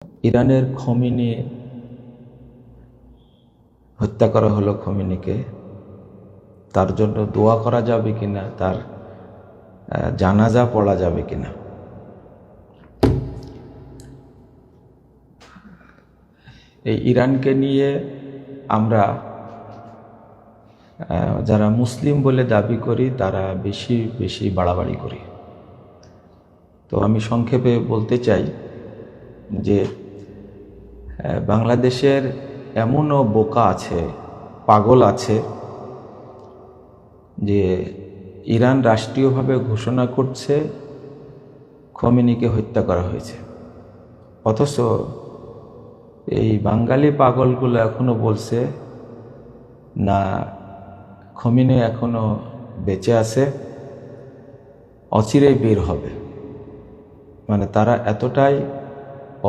ইরানের খোমেনি হত্যা করা হলো। খোমেনিকে তার জন্য দোয়া করা যাবে কিনা, তার জানাজা পড়া যাবে কিনা। এই ইরানকে নিয়ে আমরা যারা মুসলিম বলে দাবি করি তারা বেশি বেশি বাড়াবাড়ি করি। তো আমি সংক্ষেপে বলতে চাই যে বাংলাদেশের এমনও বোকা আছে, পাগল আছে, যে ইরান রাষ্ট্রীয়ভাবে ঘোষণা করছে খোমেনিকে হত্যা করা হয়েছে, অথচ এই বাঙালি পাগলগুলো এখনো বলছে না, খোমেনি এখনো বেঁচে আছে, অচিরেই বের হবে। মানে তারা এতটাই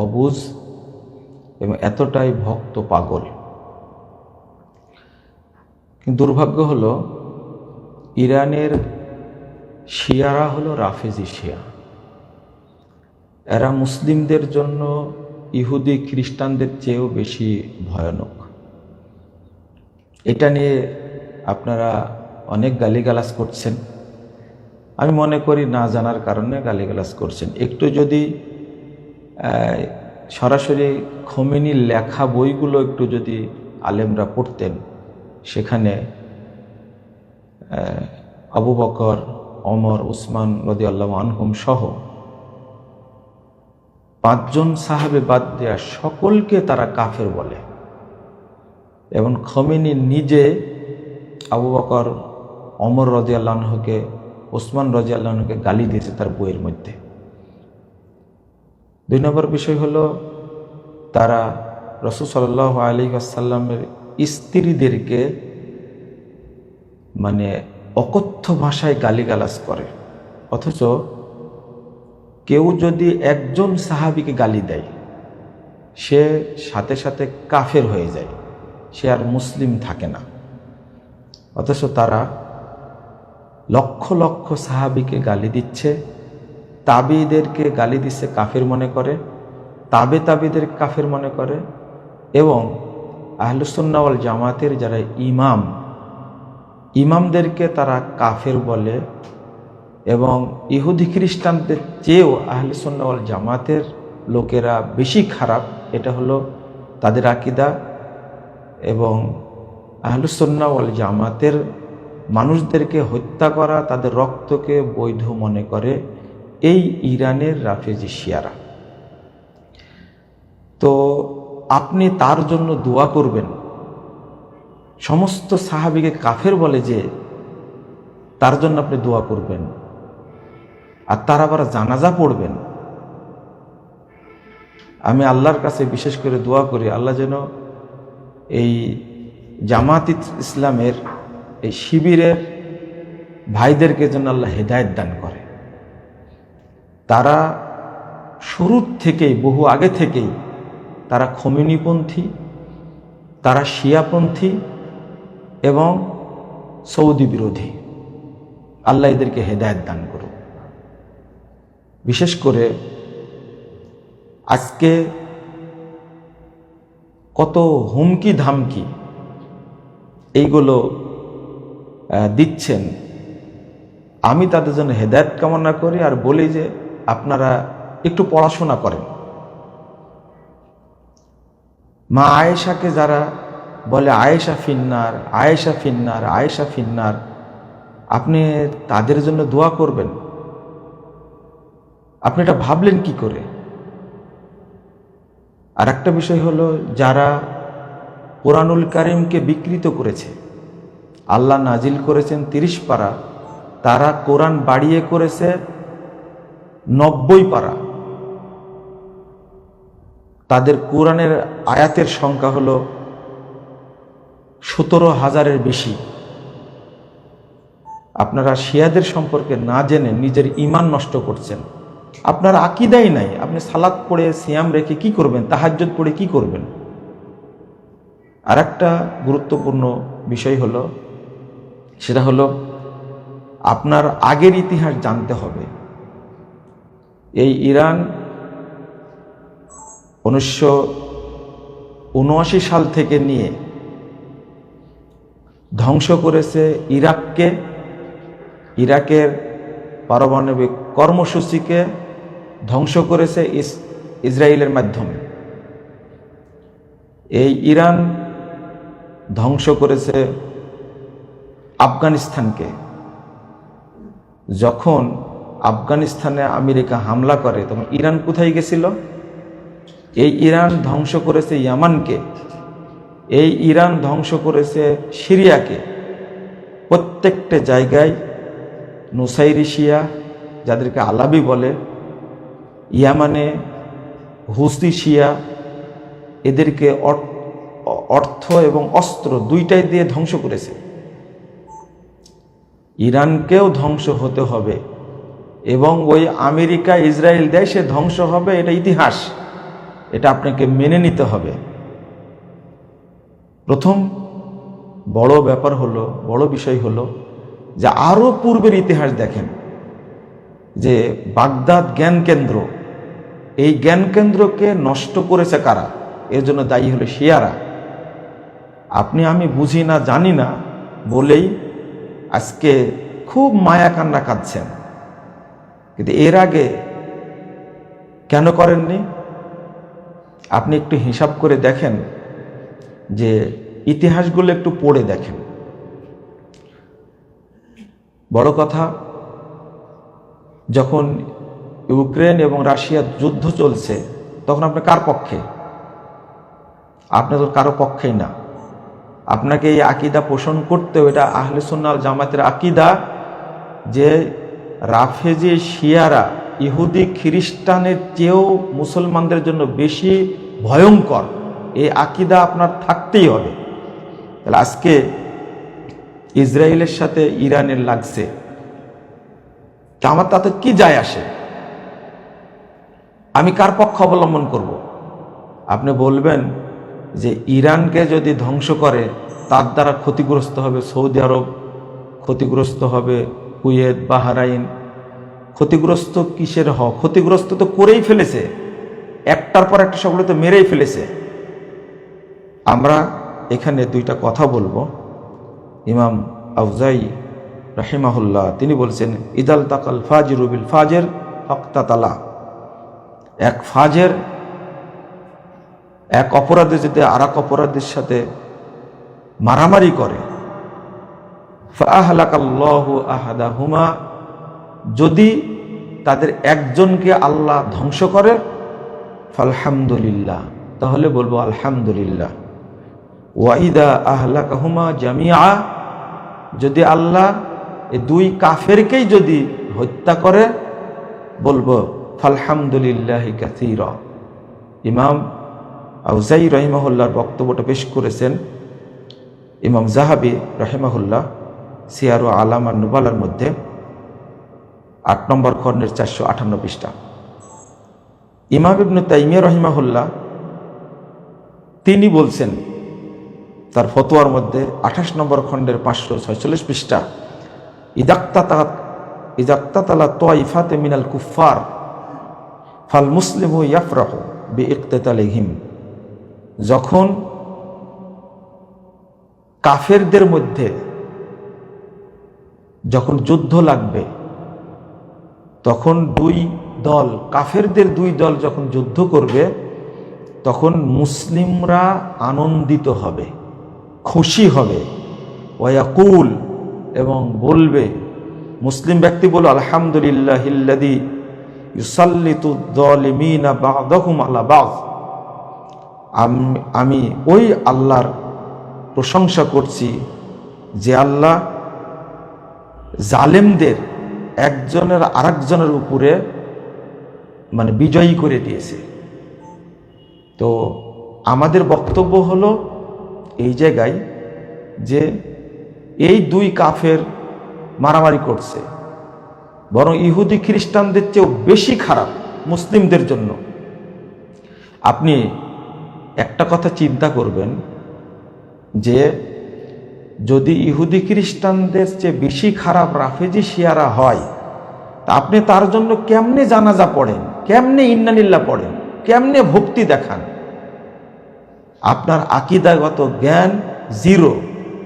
অবুঝ এবং এতটাই ভক্ত পাগল। কিন্তু দুর্ভাগ্য হলো ইরানের শিয়ারা হলো রাফেজি শিয়া। এরা মুসলিমদের জন্য ইহুদি খ্রিস্টানদের চেয়েও বেশি ভয়ানক। এটা নিয়ে আপনারা অনেক গালিগালাজ করছেন। আমি মনে করি না জানার কারণে গালিগালাজ করছেন। একটু যদি সরাসরি খোমেনির লেখা বইগুলো একটু যদি আলেমরা পড়তেন, সেখানে আবু বকর, ওমর, উসমান রাদিয়াল্লাহু আনহুম সহ 5 জন সাহাবে বাদ দেয়া সকলকে তারা কাফের বলে। এবং খোমেনি নিজে আবু বকর, ওমর রাদিয়াল্লাহু আনহুকে, উসমান রাদিয়াল্লাহু আনহুকে গালি দিয়েছে তার বইয়ের মধ্যে। 2 নম্বর বিষয় হলো তারা রাসূল সাল্লাল্লাহু আলাইহি ওয়াসাল্লামের স্ত্রীদেরকে মানে অকথ্য ভাষায় গালিগালাজ করে, অথচ কেউ যদি একজন সাহাবীকে গালি দেয় সে সাথে সাথে কাফের হয়ে যায়, সে আর মুসলিম থাকে না। অথচ তারা লক্ষ লক্ষ সাহাবীকে গালি দিচ্ছে, তাবিঈদেরকে গালি দিচ্ছে, কাফের মনে করে, তাবিদের কাফের মনে করে, এবং আহলুস সুন্নাহ ওয়াল জামাতের যারা ইমামদেরকে তারা কাফের বলে। এবং ইহুদি খ্রিস্টানদের চেয়েও আহলুস সুন্নাহ ওয়াল জামাতের লোকেরা বেশি খারাপ, এটা হলো তাদের আকীদা। এবং আহলুস সুন্নাহ ওয়াল জামাতের মানুষদেরকে হত্যা করা, তাদের রক্তকে বৈধ মনে করে এই ইরানের রাফেজি শিয়ারা। তো আপনি তার জন্য দোয়া করবেন, সমস্ত সাহাবীকে কাফের বলে যে তার জন্য আপনি দোয়া করবেন, আর তার আবার জানাজা পড়বেন। আমি আল্লাহর কাছে বিশেষ করে দোয়া করি, আল্লাহ যেন এই জামাত ইসলামের এই শিবিরের ভাইদেরকে যেন আল্লাহ হেদায়েত দান করে। তারা শুরুর থেকেই, বহু আগে থেকেই তারা খোমেনিপন্থী, তারা শিয়াপন্থী এবং সৌদি বিরোধী। আল্লাহ এদেরকে হেদায়েত দান করুন। বিশেষ করে আজকে কত হুমকি ধামকি এইগুলো দিচ্ছেন, আমি তাদের জন্য হেদায়েত কামনা করি আর বলি যে আপনারা একটু পড়াশোনা করেন। মা আয়েশাকে যারা বলে আয়েশা ফিন্নার, আয়েশা ফিন্নার, আয়েশা ফিন্নার, আপনি তাদের জন্য দোয়া করবেন? আপনি এটা ভাবলেন কি করে? আর একটা বিষয় হলো, যারা কোরআনুল কারীমকে বিকৃত করেছে, আল্লাহ নাজিল করেছেন 30 পারা, তারা কোরআন বাড়িয়ে করেছে 90 পারা। তাদের কোরআনের আয়াতের সংখ্যা হলো 17,000-এর বেশি। আপনারা শিয়াদের সম্পর্কে না জেনে নিজের ঈমান নষ্ট করছেন। আপনার আকীদাই নাই, আপনি সালাত পড়ে সিয়াম রেখে কি করবেন? তাহাজ্জুদ পড়ে কি করবেন? আর একটা গুরুত্বপূর্ণ বিষয় হলো, সেটা হলো আপনার আগের ইতিহাস জানতে হবে। এই ইরান 1979 সাল থেকে নিয়ে ধ্বংস করেছে ইরাককে, ইরাকের পারমাণবিক কর্মসূচিকে ধ্বংস করেছে ইসরায়েলের মাধ্যমে। এই ইরান ধ্বংস করেছে আফগানিস্তানকে। যখন আফগানিস্তানে আমেরিকা হামলা করে তখন ইরান কোথায় গেছিল? এই ইরান ধ্বংস করেছে ইয়ামানকে, এই ইরান ধ্বংস করেছে সিরিয়াকে। প্রত্যেকটা জায়গায় নুসাইরি শিয়া, যাদেরকে আলাবি বলে, ইয়ামানে হুসি শিয়া, এদেরকে অর্থ এবং অস্ত্র দুইটাই দিয়ে ধ্বংস করেছে। ইরানকেও ধ্বংস হতে হবে এবং ওই আমেরিকা ইসরায়েল দেশে ধ্বংস হবে, এটা ইতিহাস, এটা আপনাকে মেনে নিতে হবে। প্রথম বড় ব্যাপার হলো, বড় বিষয় হলো যে আরো পূর্বের ইতিহাস দেখেন, যে বাগদাদ জ্ঞান কেন্দ্র, এই জ্ঞান কেন্দ্রকে নষ্ট করেছে কারা? এর জন্য দায়ী হলো শিয়ারা। আপনি আমি বুঝি না, জানি না বলেই আজকে খুব মায়া কান্না কাঁদছেন, কিন্তু এর আগে কেন করেননি? আপনি একটু হিসাব করে দেখেন, যে ইতিহাসগুলো একটু পড়ে দেখেন। বড় কথা, যখন ইউক্রেন এবং রাশিয়ার যুদ্ধ চলছে তখন আপনি কার পক্ষে? আপনি তো কারো পক্ষেই না। আপনাকে এই আকিদা পোষণ করতে, এটা আহলে সুন্নাত ওয়াল জামাতের আকিদা, যে রাফেজি শিয়ারা ইহুদি খ্রিস্টানের চেয়েও মুসলমানদের জন্য বেশি ভয়ঙ্কর, এই আকিদা আপনার থাকতেই হবে। তাহলে আজকে ইসরায়েলের সাথে ইরানের লাগছে, আমার তাতে কি যায় আসে? আমি কার পক্ষ অবলম্বন করব? আপনি বলবেন যে ইরানকে যদি ধ্বংস করে তার দ্বারা ক্ষতিগ্রস্ত হবে সৌদি আরব, ক্ষতিগ্রস্ত হবে কুয়েত, বাহরাইন। ক্ষতিগ্রস্ত কিসের ক্ষতিগ্রস্ত তো করেই ফেলেছে, একটার পর একটা সবগুলো তো মেরেই ফেলেছে। আমরা এখানে দুইটা কথা বলবো। ইমাম আউজাই রাহিমাহুল্লাহ তিনি বলছেন, ইদাল তাকাল ফাজিরু বিল ফাজের ফাক্তাতালা। এক ফাজের, এক অপরাধী যদি আর এক অপরাধীর সাথে মারামারি করে, ফাআহলাকাল্লাহু আহাদাহুমা, যদি তাদের একজনকে আল্লাহ ধ্বংস করে, ফালহামদুলিল্লাহ, তাহলে বলবো আলহামদুলিল্লাহ। ওয়াইদা আহলাকাহুমা জামিআ, যদি আল্লাহ এই দুই কাফেরকেই যদি হত্যা করে, বলবো ফালহামদুলিল্লাহি কাসীরা। ইমাম আউজাই রাহিমাহুল্লাহর বক্তব্যটা পেশ করেছেন ইমাম যাহাবী রাহিমাহুল্লাহ সিয়ারু আলাম আর নুবালার মধ্যে 8 নম্বর খণ্ডের 458 পৃষ্ঠা। ইমাম ইবনে তাইমিয়া রাহিমাহুল্লাহ তিনি বলছেন তার ফতোয়ার মধ্যে 28 নম্বর খণ্ডের 546 পৃষ্ঠা, ইদাক্তাতালা তাইফাতে মিনাল কুফার ফাল মুসলিমু ইয়াফরাহু বিইকতিতালিহিম, যখন কাফেরদের মধ্যে যখন যুদ্ধ লাগবে, তখন দুই দল, কাফেরদের দুই দল যখন যুদ্ধ করবে, তখন মুসলিমরা আনন্দিত হবে, খুশি হবে। ওয়ায়াকুল, এবং বলবে, মুসলিম ব্যক্তি বলল, আলহামদুলিল্লাহিল্লাযী ইউসাল্লিতু যালিমিনা বা'দাহুম আলা বা'দ, আমি ওই আল্লাহর প্রশংসা করছি যে আল্লাহ জালেমদের একজনের আরেকজনের উপরে মানে বিজয়ী করে দিয়েছে। তো আমাদের বক্তব্য হলো এই জায়গায় যে এই দুই কাফের মারামারি করছে, বরং ইহুদি খ্রিস্টানদের চেয়েও বেশি খারাপ মুসলিমদের জন্য। আপনি একটা কথা চিন্তা করবেন, যে যদি ইহুদি খ্রিস্টানদের চেয়ে বেশি খারাপ রাফেজি শিয়ারা হয়, তা আপনি তার জন্য কেমনে জানাজা পড়েন, কেমনে ইন্নালিল্লাহ পড়েন? কেমনে ভক্তি দেখান? আপনার আকীদাগত জ্ঞান জিরো।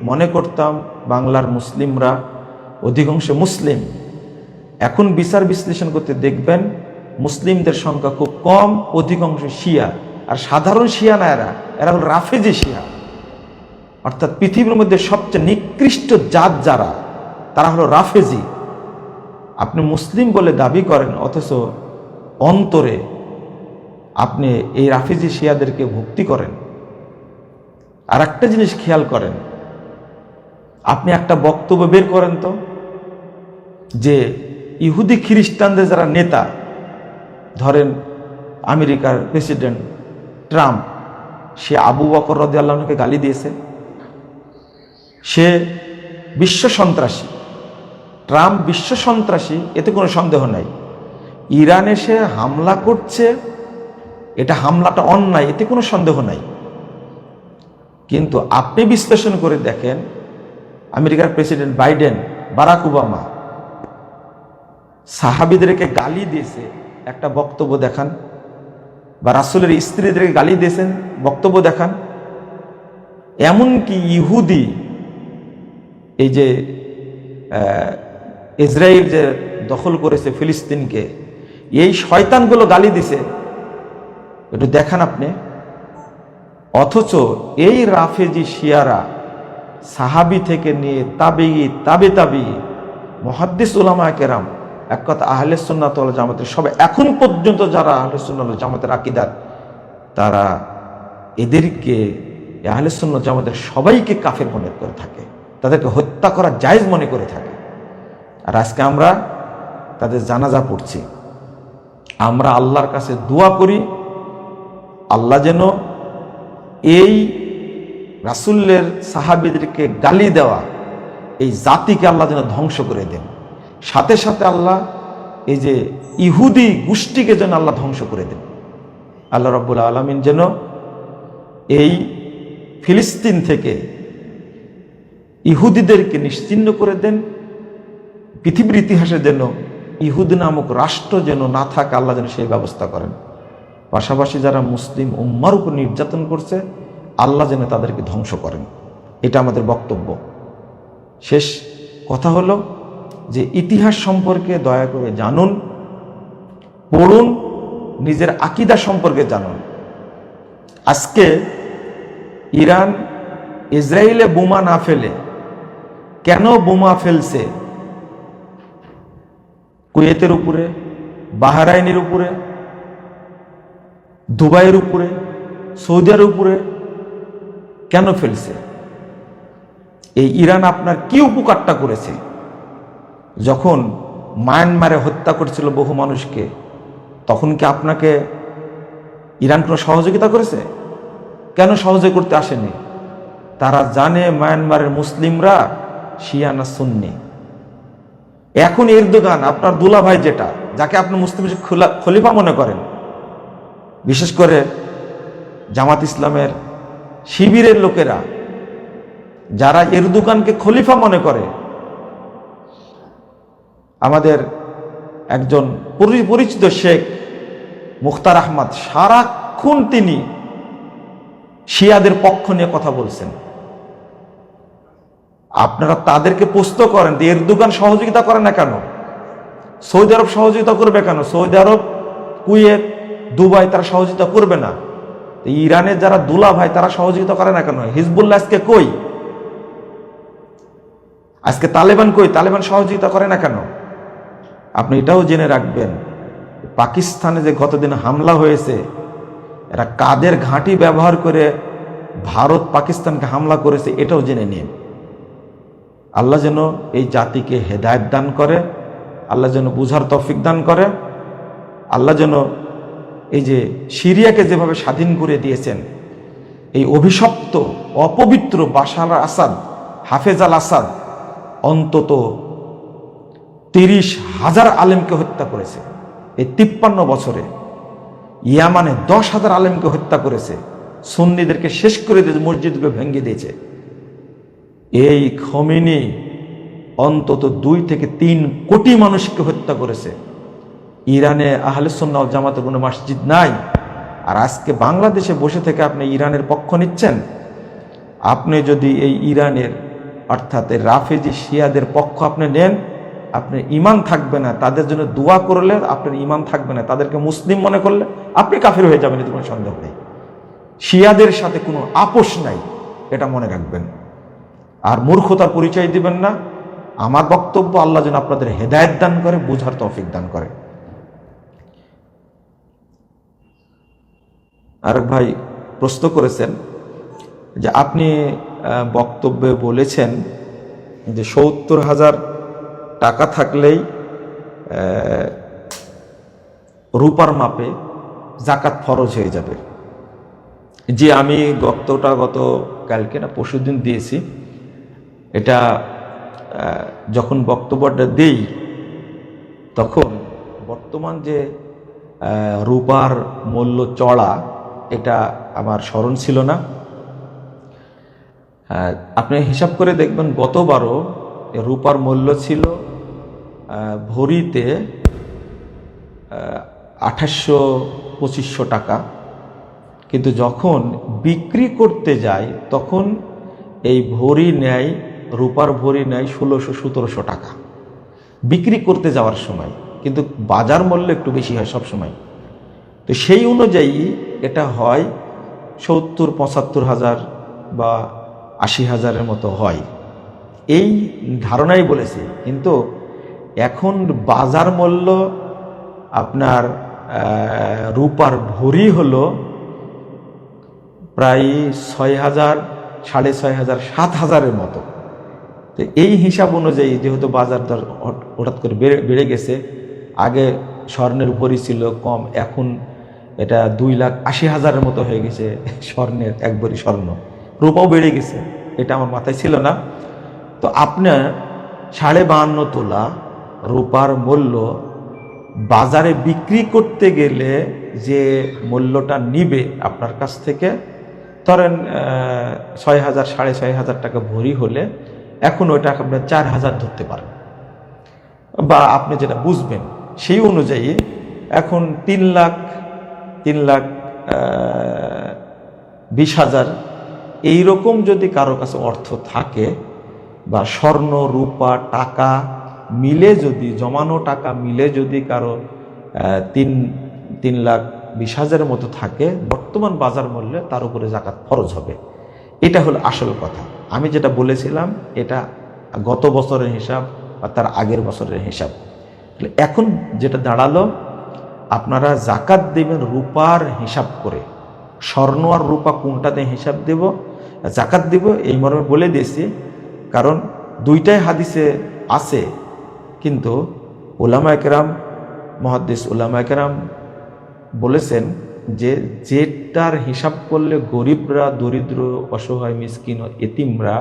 মনে করতাম বাংলার মুসলিমরা অধিকাংশ মুসলিম, এখন বিচার বিশ্লেষণ করতে দেখবেন মুসলিমদের সংখ্যা খুব কম, অধিকাংশ শিয়া। আর সাধারণ শিয়া না, এরা হল রাফেজি শিয়া, অর্থাৎ পৃথিবীর মধ্যে সবচেয়ে নিকৃষ্ট জাত যারা, তারা হলো রাফেজি। আপনি মুসলিম বলে দাবি করেন, অথচ অন্তরে আপনি এই রাফেজি শিয়াদেরকে ভক্তি করেন। আর একটা জিনিস খেয়াল করেন, আপনি একটা বক্তব্য বের করেন তো, যে ইহুদি খ্রিস্টানদের যারা নেতা, ধরেন আমেরিকার প্রেসিডেন্ট ট্রাম্প, সে আবু বকর রাদিয়াল্লাহু আনহুকে গালি দিয়েছে, সে বিশ্ব সন্ত্রাসী। ট্রাম্প বিশ্ব সন্ত্রাসী, এতে কোনো সন্দেহ নাই। ইরানে সে হামলা করছে, এটা হামলাটা অন্যায়, এতে কোনো সন্দেহ নাই। কিন্তু আপনি বিশ্লেষণ করে দেখেন, আমেরিকার প্রেসিডেন্ট বাইডেন, বারাক ওবামা সাহাবীদেরকে গালি দিয়েছে, একটা বক্তব্য দেখান। বা রাসূলের স্ত্রীদেরকে গালি দিয়েছেন, বক্তব্য দেখান। এমনকি ইহুদি, এই যে ইসরায়েল যে দখল করেছে ফিলিস্তিনকে, এই শয়তানগুলো গালি দিছে, একটু দেখান আপনি। অথচ এই রাফেজি শিয়ারা সাহাবি থেকে নিয়ে তাবে মুহাদ্দিস উলামা কেরাম, এক কথা আহলে সুন্নাত ওয়াল জামাতের সবাই, এখন পর্যন্ত যারা আহলে সুন্নাত ওয়াল জামাতের আকীদার, তারা এদেরকে আহলে সুন্নাত জামাতের সবাইকে কাফের মনে করে থাকে, তাদেরকে হত্যা করা জায়েজ মনে করে থাকে। আর আজকে আমরা তাদের জানাজা পড়ছি। আমরা আল্লাহর কাছে দোয়া করি, আল্লাহ যেন এই রাসূলের সাহাবীদেরকে গালি দেওয়া এই জাতিকে আল্লাহ যেন ধ্বংস করে দেন। সাথে সাথে আল্লাহ এই যে ইহুদি গোষ্ঠীকে যেন আল্লাহ ধ্বংস করে দেন। আল্লাহ রাব্বুল আলামিন যেন এই ফিলিস্তিন থেকে ইহুদিদেরকে নিশ্চিহ্ন করে দেন। পৃথিবীর ইতিহাসে যেন ইহুদি নামক রাষ্ট্র যেন না থাকে, আল্লাহ যেন সেই ব্যবস্থা করেন। পাশাপাশি যারা মুসলিম উম্মার উপর নির্যাতন করছে, আল্লাহ যেন তাদেরকে ধ্বংস করেন। এটা আমাদের বক্তব্য। শেষ কথা হলো যে ইতিহাস সম্পর্কে দয়া করে জানুন, পড়ুন, নিজের আকীদা সম্পর্কে জানুন। আজকে ইরান ইসরায়েলে বোমা না ফেলে, কেন বোমা ফেলছে কুয়েতের উপরে, বাহরাইনের উপরে, দুবাইয়ের উপরে, সৌদির উপরে কেন ফেলছে? এই ইরান আপনার কি উপকারটা করেছে? যখন মায়ানমারে হত্যা করেছিল বহু মানুষকে, তখন কি আপনাকে ইরান কোনো সহযোগিতা করেছে? কেন সহযোগিতা করতে আসেনি? তারা জানে মায়ানমারের মুসলিমরা শিয়া না সুন্নি। এখন এরদোগান, আপনার দুলাভাই, যেটা যাকে আপনি মুসলিম খলিফা মনে করেন, বিশেষ করে জামাত ইসলামের শিবিরের লোকেরা যারা এরদোগানকে খলিফা মনে করে, আমাদের একজন পরিচিত শেখ মুখতার আহমদ, সারাক্ষণ তিনি শিয়াদের পক্ষ নিয়ে কথা বলছেন। আপনারা তাদেরকে প্রশ্ন করেন যে এরদোগান সহযোগিতা করে না কেন? সৌদি আরব সহযোগিতা করবে কেন? সৌদি আরব, কুয়েত, দুবাই তারা সহযোগিতা করবে না। ইরানের যারা দুলা ভাই তারা সহযোগিতা করে না কেন? হিজবুল্লাহ আজকে কই? আজকে তালেবান কই? তালেবান সহযোগিতা করে না কেন? আপনি এটাও জেনে রাখবেন, পাকিস্তানে যে গতদিন হামলা হয়েছে, এরা কাদের ঘাঁটি ব্যবহার করে ভারত পাকিস্তানকে হামলা করেছে, এটাও জেনে নিন। আল্লাহ যেন এই জাতিকে হেদায়েত দান করে, আল্লাহ যেন বুঝার তৌফিক দান করে, আল্লাহ যেন এই যে সিরিয়াকে যেভাবে স্বাধীন করে দিয়েছেন, এই অভিশপ্ত অপবিত্র বাশার আল আসাদ, হাফেজ আল আসাদ অন্তত 30,000 আলেমকে হত্যা করেছে এই 53 বছরে। ইয়ামানে 10,000 আলেমকে হত্যা করেছে, সুন্নিদেরকে শেষ করে দিয়েছে, মসজিদকে ভেঙে দিয়েছে। এই খমেনি অন্তত 2 থেকে 3 কোটি মানুষকে হত্যা করেছে। ইরানে আহলে সুন্নাহ ওয়াল জামাতের কোনো মসজিদ নাই, আর আজকে বাংলাদেশে বসে থেকে আপনি ইরানের পক্ষ নিচ্ছেন। আপনি যদি এই ইরানের অর্থাৎ রাফেজি শিয়াদের পক্ষ আপনি নেন, আপনার ইমান থাকবে না। তাদের জন্য দোয়া করলে আপনার ইমান থাকবে না। তাদেরকে মুসলিম মনে করলে আপনি কাফির হয়ে যাবেন, এতে কোনো সন্দেহ নেই। শিয়াদের সাথে কোনো আপোষ নাই, এটা মনে রাখবেন। আর মূর্খতার পরিচয় দিবেন না। আমার বক্তব্য, আল্লাহ যেন আপনাদের হেদায়েত দান করে, বুঝার তৌফিক দান করে। আরেক ভাই প্রশ্ন করেছেন যে আপনি বক্তব্যে বলেছেন যে ৭০,০০০ টাকা থাকলেই রূপার মাপে জাকাত ফরজ হয়ে যাবে। যে আমি গত কালকে না পরশুদিন দিয়েছি। এটা যখন বক্তব্যটা দেই তখন বর্তমান যে রূপার মূল্য চড়া, এটা আমার স্মরণ ছিল না। আপনি হিসাব করে দেখবেন গতবারও রূপার মূল্য ছিল ভরিতে ২৮০০-২৫০০ টাকা, কিন্তু যখন বিক্রি করতে যায় তখন এই ভরি নেয়, রূপার ভরি নেয় ১৬০০-১৭০০ টাকা বিক্রি করতে যাওয়ার সময়, কিন্তু বাজার মূল্য একটু বেশি হয় সব সময়। তো সেই অনুযায়ী এটা হয় ৭০-৭৫,০০০ বা ৮০,০০০-এর মতো হয়, এই ধারণাই বলেছি। কিন্তু এখন বাজার মূল্য আপনার রূপার ভরি হলো প্রায় ৬,০০০, ৬,৫০০, ৭,০০০-এর মতো। তো এই হিসাব অনুযায়ী যেহেতু বাজার দর হঠাৎ করে বেড়ে গেছে, আগে স্বর্ণের ভরি ছিল কম, এখন এটা ২,৮০,০০০-এর মতো হয়ে গেছে স্বর্ণের এক ভরি স্বর্ণ। রূপাও বেড়ে গেছে, এটা আমার মাথায় ছিল না। তো আপনার ৫২.৫ তোলা রূপার মূল্য বাজারে বিক্রি করতে গেলে যে মূল্যটা নিবে আপনার কাছ থেকে, ধরেন ৬,০০০, ৬,৫০০ টাকা ভরি হলে এখন ওইটা আপনার ৪,০০০ ধরতে পারেন, বা আপনি যেটা বুঝবেন সেই অনুযায়ী এখন ৩,২০,০০০ এইরকম যদি কারো কাছে অর্থ থাকে, বা স্বর্ণ রূপা টাকা মিলে যদি, জমানো টাকা মিলে যদি কারো ৩,২০,০০০-এর মতো থাকে বর্তমান বাজার মূল্যে, তার উপরে জাকাত ফরজ হবে। এটা হলো আসল কথা। আমি যেটা বলেছিলাম এটা গত বছরের হিসাব বা তার আগের বছরের হিসাব। এখন যেটা দাঁড়ালো, আপনারা জাকাত দেবেন রূপার হিসাব করে। স্বর্ণ আর রূপা কোনটাতে হিসাব দেব, জাকাত দেব, এই মর্মে বলে দিয়েছি। কারণ দুইটাই হাদিসে আছে, কিন্তু উলামায়ে কেরাম, মুহাদ্দিস উলামায়ে কেরাম বলেছেন যে যেটার হিসাব করলে গরিবরা, দরিদ্র, অসহায়, মিসকিন ও এতিমরা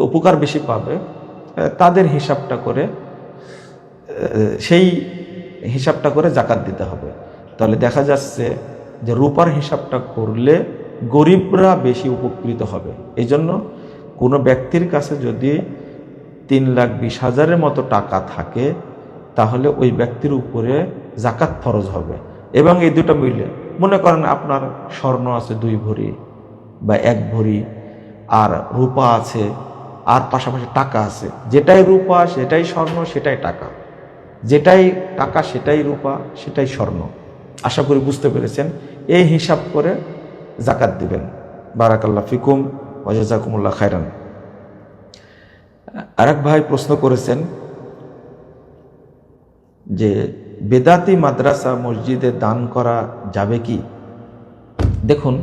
উপকার বেশি পাবে, তাদের হিসাবটা করে, সেই হিসাবটা করে জাকাত দিতে হবে। তাহলে দেখা যাচ্ছে যে রূপার হিসাবটা করলে গরিবরা বেশি উপকৃত হবে। এই জন্য কোনো ব্যক্তির কাছে যদি ৩,২০,০০০-এর মতো টাকা থাকে, তাহলে ওই ব্যক্তির উপরে জাকাত ফরজ হবে। এবং এই দুটো মিলে, মনে করেন আপনার স্বর্ণ আছে ২ ভরি বা ১ ভরি, আর রূপা আছে, আর পাশাপাশি টাকা আছে। যেটাই রূপা সেটাই স্বর্ণ, সেটাই টাকা, যেটাই টাকা সেটাই রূপা, সেটাই স্বর্ণ। আশা করি বুঝতে পেরেছেন। এই হিসাব করে জাকাত দিবেন। বারাকাল্লাহ ফিকুম ওয়া জাযাকুমুল্লাহ খায়রান। আরেক ভাই প্রশ্ন করেছেন যে বেদাতি মাদ্রাসা মসজিদে দান করা যাবে কি? দেখুন,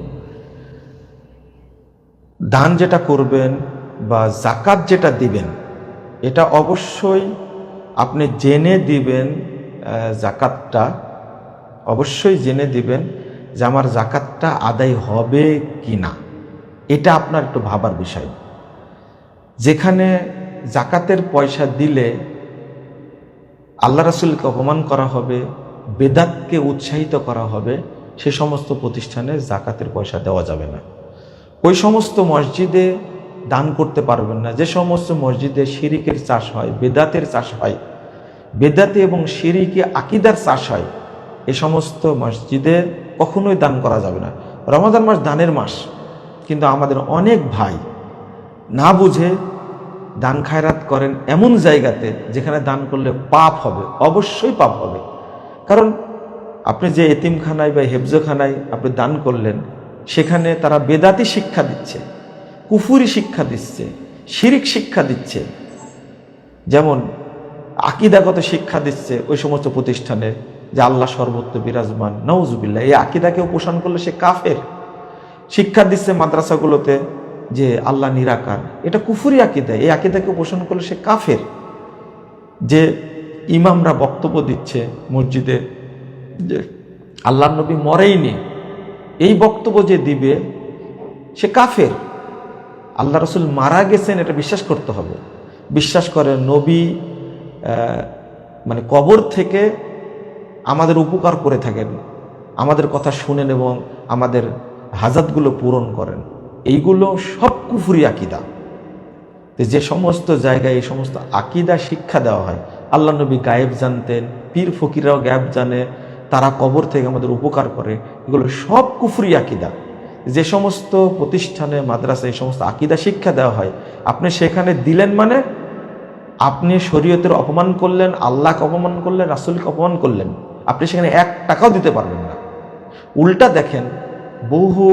দান যেটা করবেন বা জাকাত যেটা দিবেন, এটা অবশ্যই আপনি জেনে দিবেন। জাকাতটা অবশ্যই জেনে দিবেন যে আমার জাকাতটা আদায় হবে কি না, এটা আপনার একটু ভাবার বিষয়। যেখানে জাকাতের পয়সা দিলে আল্লাহ রাসূলকে অপমান করা হবে, বেদাতকে উৎসাহিত করা হবে, সে সমস্ত প্রতিষ্ঠানে জাকাতের পয়সা দেওয়া যাবে না। ওই সমস্ত মসজিদে দান করতে পারবেন না যে সমস্ত মসজিদে শিরিকের চাষ হয়, বেদাতের চাষ হয়, বেদাতে এবং শিরিকে আকিদার চাষ হয়, এই সমস্ত মসজিদে কখনোই দান করা যাবে না। রমাদান মাস দানের মাস, কিন্তু আমাদের অনেক ভাই না বুঝে দান খায়রাত করেন এমন জায়গাতে যেখানে দান করলে পাপ হবে, অবশ্যই পাপ হবে। কারণ আপনি যে এতিমখানায় বা হেফজখানায় আপনি দান করলেন, সেখানে তারা বেদাতি শিক্ষা দিচ্ছে, কুফুরি শিক্ষা দিচ্ছে, শিরিক শিক্ষা দিচ্ছে, যেমন আকীদাগত শিক্ষা দিচ্ছে ওই সমস্ত প্রতিষ্ঠানে যে আল্লাহ সর্বত্র বিরাজমান, নাউজুবিল্লাহ। এই আকীদাকেও পোষণ করলে সে কাফের। শিক্ষা দিচ্ছে মাদ্রাসাগুলোতে যে আল্লাহ নিরাকার, এটা কুফুরি আকীদা। এই আকীদাকে পোষণ করলে সে কাফের। যে ইমামরা বক্তব্য দিচ্ছে মসজিদে যে আল্লাহ নবী মরেইনি, এই বক্তব্য যে দিবে সে কাফের। আল্লাহ রসুল মারা গেছেন এটা বিশ্বাস করতে হবে। বিশ্বাস করে নবী মানে কবর থেকে আমাদের উপকার করে থাকেন, আমাদের কথা শুনেন এবং আমাদের হাজাতগুলো পূরণ করেন, এইগুলো সব কুফরি আকীদা। যে সমস্ত জায়গায় এই সমস্ত আকীদা শিক্ষা দেওয়া হয়, আল্লাহ নবী গায়েব জানতেন, পীর ফকিরাও গায়েব জানে, তারা কবর থেকে আমাদের উপকার করে, এগুলো সব কুফরি আকীদা। যে সমস্ত প্রতিষ্ঠানে মাদ্রাসা এই সমস্ত আকীদা শিক্ষা দেওয়া হয়, আপনি সেখানে দিলেন মানে আপনি শরীয়তের অপমান করলেন, আল্লাহকে অপমান করলেন, রাসূলকে অপমান করলেন। আপনি সেখানে 1 টাকাও দিতে পারবেন না। উল্টা দেখেন, বহু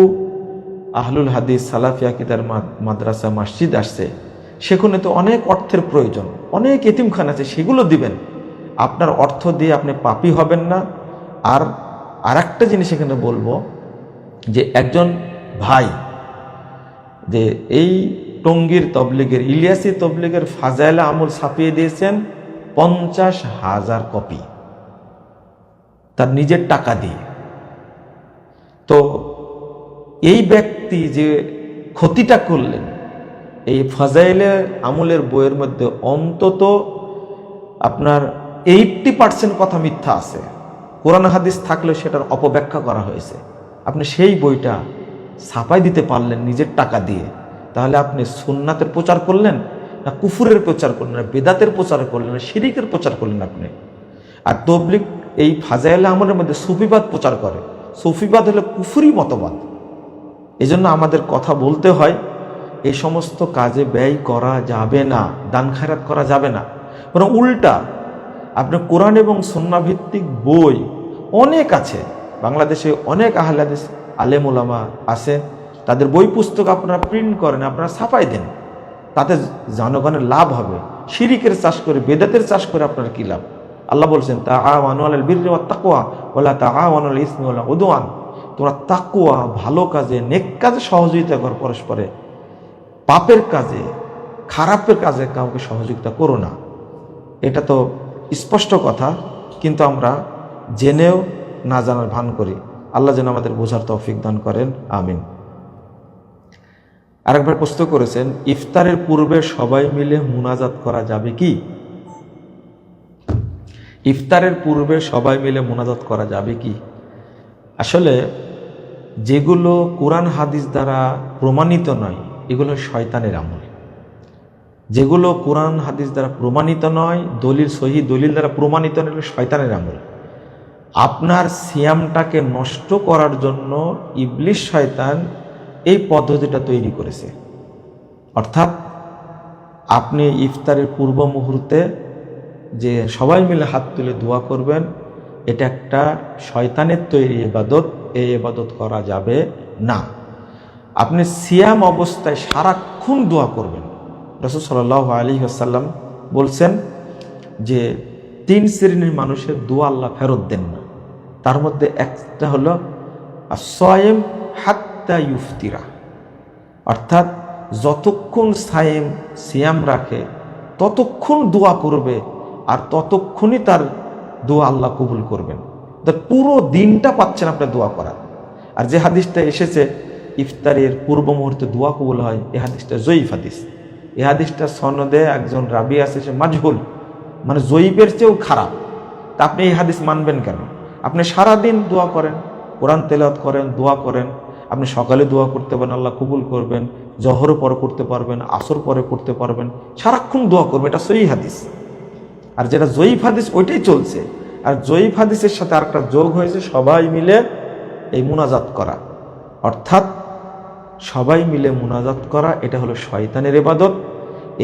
আহলুল হাদিস সালাফি আকীদার মাদ্রাসা মসজিদ আসছে, সেখানে তো অনেক অর্থের প্রয়োজন, অনেক এতিমখানা আছে, সেগুলো দিবেন। আপনার অর্থ দিয়ে আপনি পাপী হবেন না। আর একটা জিনিস এখানে বলবো যে একজন ভাই যে এই টঙ্গীর তবলিগের, ইলিয়াসি তবলিগের ফাজাইলে আমল ছাপিয়ে দিয়েছেন 50,000 কপি তার নিজের টাকা দিয়ে। তো এই ব্যক্তি যে ক্ষতিটা করলেন, এই ফাজাইলে আমলের বইয়ের মধ্যে অন্তত আপনার 80% কথা মিথ্যা আছে। কোরআন হাদিস থাকলেও সেটার অপব্যাখ্যা করা হয়েছে। আপনি সেই বইটা ছাপাই দিতে পারলেন নিজের টাকা দিয়ে, তাহলে আপনি সুন্নাতের প্রচার করলেন না কুফুরের প্রচার করলেন, না বেদাতের প্রচার করলেন, না শিরিকের প্রচার করলেন আপনি। আর তবলিগ এই ফাজাইলে আমলের মধ্যে সুফিবাদ প্রচার করে। সুফিবাদ হলো কুফুরি মতবাদ। এই জন্য আমাদের কথা বলতে হয়, এই সমস্ত কাজে ব্যয় করা যাবে না, দান খায়রাত করা যাবে না। বরং উল্টা আপনি কোরআন এবং সুন্নাহ ভিত্তিক বই অনেক আছে, বাংলাদেশে অনেক আহলে হাদিস আলেম ওলামা আছে, তাদের বই পুস্তক আপনারা প্রিন্ট করেন, আপনারা ছাপাই দেন, তাতে জনগণের লাভ হবে। শিরিকের চাষ করে, বেদাতের চাষ করে আপনার কি লাভ? আল্লাহ বলছেন তাআওয়ানু আলাল বিররি ওয়াত তাকওয়া ওয়ালা তাআওয়ানু আলাল ইসমি ওয়াল উদওয়ান। তোমরা তাকওয়া, ভালো কাজে, নেক কাজে সহযোগিতা করো পরস্পরে, পাপের কাজে, খারাপের কাজে কাউকে সহযোগিতা করো না। এটা তো স্পষ্ট কথা, কিন্তু আমরা জেনেও না জানার ভান করি। আল্লাহ যেন আমাদের বোঝার তৌফিক দান করেন, আমিন। আরেকবার প্রশ্ন করেছেন, ইফতারের পূর্বে সবাই মিলে মুনাজাত করা যাবে কি? ইফতারের পূর্বে সবাই মিলে মুনাজাত করা যাবে কি? আসলে যেগুলো কোরআন হাদিস দ্বারা প্রমাণিত নয়, এগুলো শয়তানের আমল। যেগুলো কোরআন হাদিস দ্বারা প্রমাণিত নয়, দলিল সহি দলিল দ্বারা প্রমাণিত নয়, এগুলো শয়তানের আমল। আপনার সিয়ামটাকে নষ্ট করার জন্য ইবলিশ শয়তান এই পদ্ধতিটা তৈরি করেছে। অর্থাৎ আপনি ইফতারের পূর্ব মুহূর্তে যে সবাই মিলে হাত তুলে দোয়া করবেন, এটা একটা শয়তানের তৈরি ইবাদত, এই ইবাদত করা যাবে না। আপনি সিয়াম অবস্থায় সারাক্ষণ দোয়া করবেন। রাসূল সাল্লাল্লাহু আলাইহি ওয়াসাল্লাম বলছেন যে 3 শ্রেণীর মানুষের দোয়া আল্লাহ ফেরত দেন না। তার মধ্যে একটা হলো as-সায়েম হাত্তা ইফতিরা, অর্থাৎ যতক্ষণ সিয়াম রাখে ততক্ষণ দোয়া করবে, আর ততক্ষণই তার দোয়া আল্লাহ কবুল করবেন। পুরো দিনটা পাচ্ছেন আপনার দোয়া করার। আর যে হাদিসটা এসেছে ইফতারের পূর্ব মুহূর্তে দোয়া কবুল হয়, এই হাদিসটা জয়ীফ হাদিস। এই হাদিসটা সনদে একজন রাবি আছে, সে মাজহুল, মানে জয়ীফের চেয়েও খারাপ। তা আপনি এই হাদিস মানবেন কেন? আপনি সারাদিন দোয়া করেন, কোরআন তেলাওয়াত করেন, দোয়া করেন। আপনি সকালে দোয়া করতে পারেন, আল্লাহ কবুল করবেন, জহর পরে করতে পারবেন, আসর পরে করতে পারবেন, সারাক্ষণ দোয়া করবেন, এটা সহিহ হাদিস। আর যেটা জয়ীফ হাদিস ওইটাই চলছে। আর জয়ীফ হাদিসের সাথে আরেকটা যোগ হয়েছে সবাই মিলে এই মুনাজাত করা, অর্থাৎ সবাই মিলে মুনাজাত করা, এটা হলো শয়তানের ইবাদত।